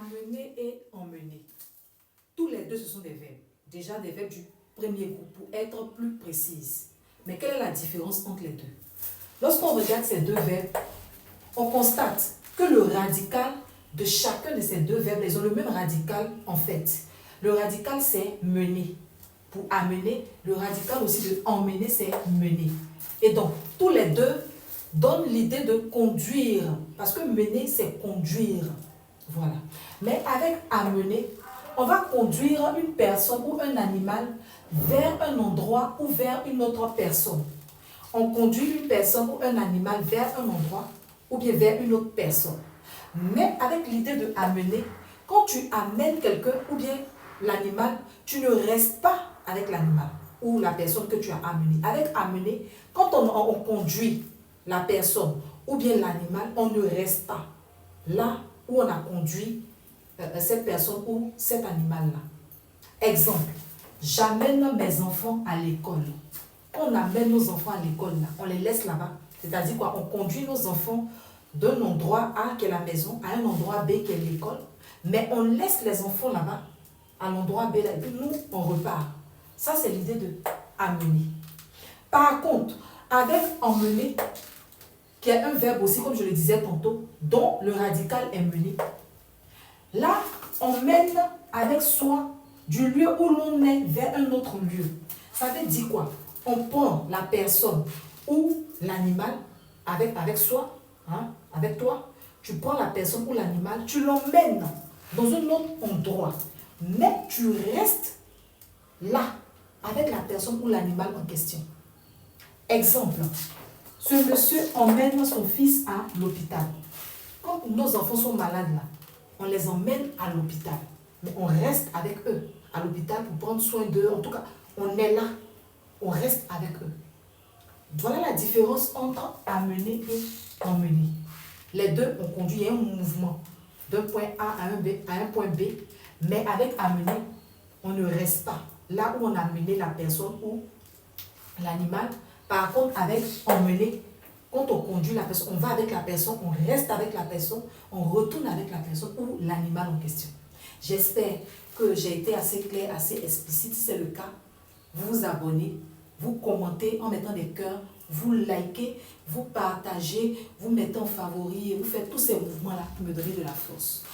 Amener et emmener. Tous les deux, ce sont des verbes. Déjà des verbes du premier groupe, pour être plus précise. Mais quelle est la différence entre les deux? Lorsqu'on regarde ces deux verbes, on constate que le radical de chacun de ces deux verbes, ils ont le même radical en fait. Le radical, c'est mener. Pour amener, le radical aussi de emmener, c'est mener. Et donc, tous les deux donnent l'idée de conduire. Parce que mener, c'est conduire. Voilà. Mais avec amener, on va conduire une personne ou un animal vers un endroit ou vers une autre personne. On conduit une personne ou un animal vers un endroit ou bien vers une autre personne. Mais avec l'idée de amener, quand tu amènes quelqu'un ou bien l'animal, tu ne restes pas avec l'animal ou la personne que tu as amenée. Avec amener, quand on conduit la personne ou bien l'animal, on ne reste pas là où on a conduit cette personne ou cet animal-là. Exemple, j'amène mes enfants à l'école. Quand on amène nos enfants à l'école, on les laisse là-bas. C'est-à-dire quoi? On conduit nos enfants d'un endroit A qui est la maison à un endroit B qui est l'école. Mais on laisse les enfants là-bas, à l'endroit B, là, et puis nous, on repart. Ça, c'est l'idée de amener. Par contre, avec emmener, qui est un verbe aussi, comme je le disais tantôt, dont le radical est mené. Là, on mène avec soi du lieu où l'on est vers un autre lieu. Ça veut dire quoi? On prend la personne ou l'animal avec soi, hein, avec toi. Tu prends la personne ou l'animal, tu l'emmènes dans un autre endroit. Mais tu restes là, avec la personne ou l'animal en question. Exemple, ce monsieur emmène son fils à l'hôpital. Quand nos enfants sont malades là, on les emmène à l'hôpital. Mais on reste avec eux à l'hôpital pour prendre soin d'eux. En tout cas, on est là. On reste avec eux. Voilà la différence entre amener et emmener. Les deux, on conduit un mouvement d'un point A à un point B. Mais avec amener, on ne reste pas là où on a amené la personne ou l'animal. Par contre, avec emmener, quand on conduit la personne, on va avec la personne, on reste avec la personne, on retourne avec la personne ou l'animal en question. J'espère que j'ai été assez clair, assez explicite. Si c'est le cas, vous vous abonnez, vous commentez en mettant des cœurs, vous likez, vous partagez, vous mettez en favori et vous faites tous ces mouvements-là pour me donner de la force.